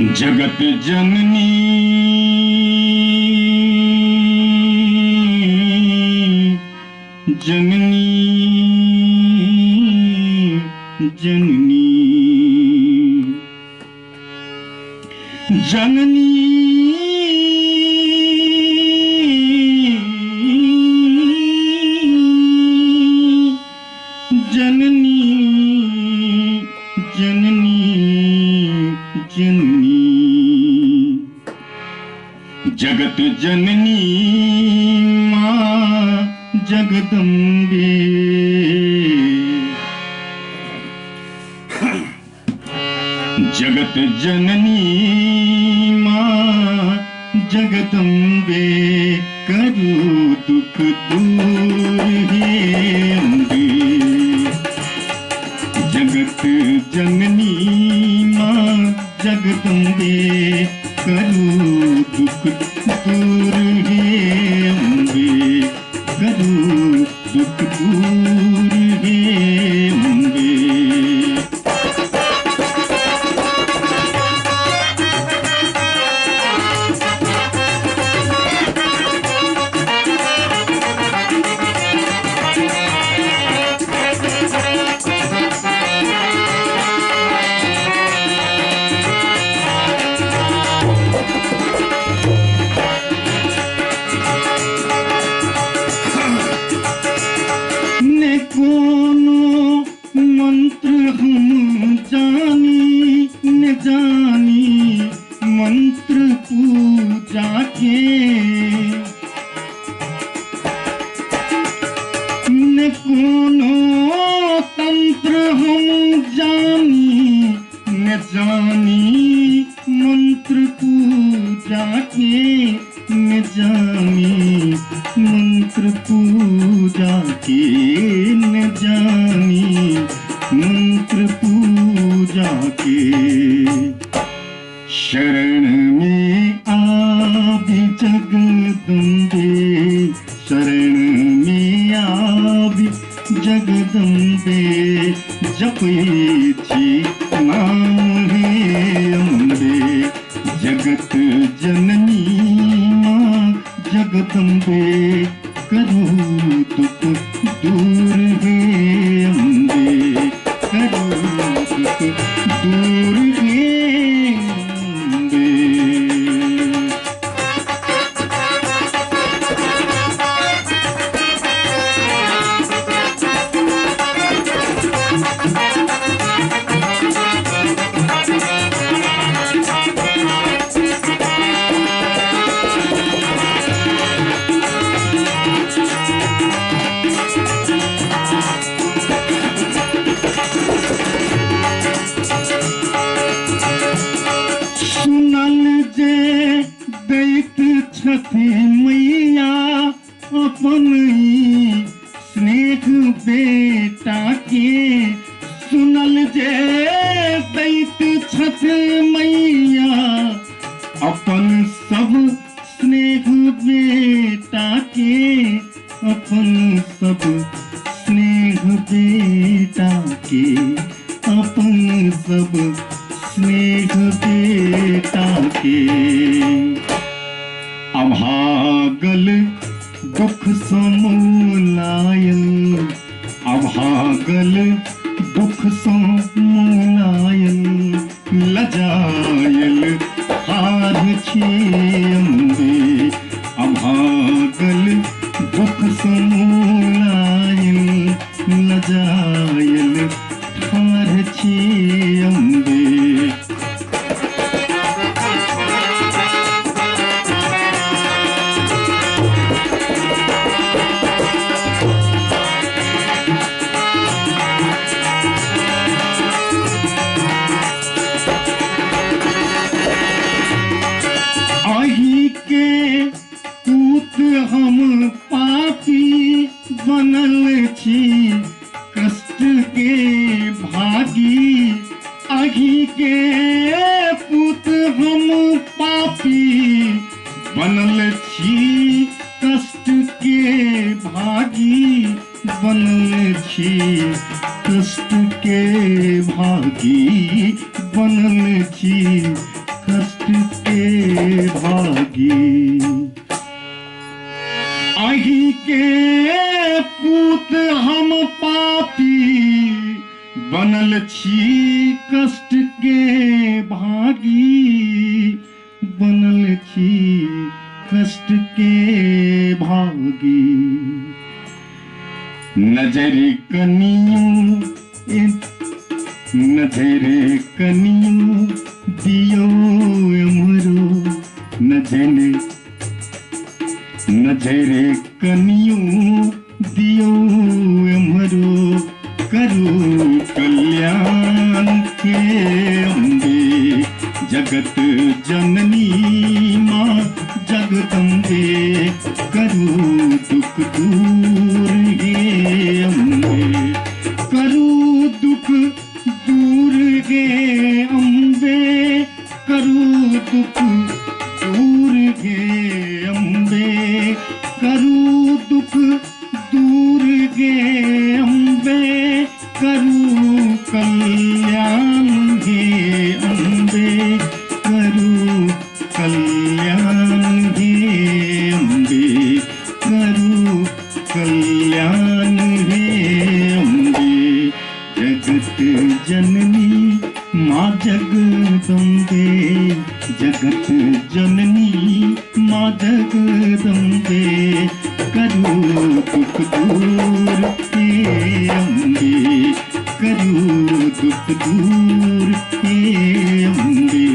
जगत जननी जननी जननी जननी जननी जननी जननी जगत जननी माँ जगदम्बे जगत जननी माँ जगदम्बे करो दुख दूर हे अम्बे जगत जननी माँ जगदम्बे करो दुख दूर हे अम्बे करो दुख दूर हे अम्बे मंत्र पूजा के न कोनो तंत्र हम जानी न जानी मंत्र पूजा के न जानी मंत्र पूजा के न जानी मंत्र पूजा के शरण में आदि जगदम्बे शरण में आदि जगदम्बे जपे छी नाम हे अम्बे जगत जननी माँ जगदम्बे करो दुख दूर हे अम्बे करो दुख दूर हे मैया अपन स्नेह बेटा के सुनल जे दैत छथ मैया अपन सब स्नेह बेटा के अपन सब स्नेह बेटा के अपन सब स्नेह बेटा के अभागल दुख समूलायन अभागल दुख समूलायन लजायल हार छे अम्बे अभागल दुख समूलायन लजायल हार छे अम्बे हम पापी बनल छी कष्ट के भागी आही के पुत हम पापी बनल छी कष्ट के भागी बनल छी कष्ट के भागी बनल छी कष्ट के भागी। आही के पूत हम पापी बनल छी कष्ट के भागी, बनल छी कष्ट के भागी। नजर कनियों नजर कनियों दियो अमरो, नजर कनियों दियो अमरो, करो कल्याण के अम्बे, जगत जननी माँ जगदम्बे, करो दुख दूर गे अम्बे, करो दुख दूर गे अम्बे, करो दुख दूर गे अम्बे, करो दुख दूर गे अम्बे, करो कल्याण गे अम्बे, करो कल्याण गे अम्बे, करो कल्याण गे अम्बे। जगत जननी माँ जगदम्बे, जगत जननी माँ जगदम्बे, करो दुख दूर हे अम्बे, करो दुख दूर हे अम्बे,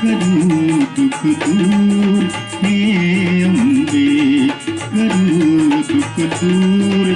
करो दुख दूर हे अम्बे, करो दुख दूर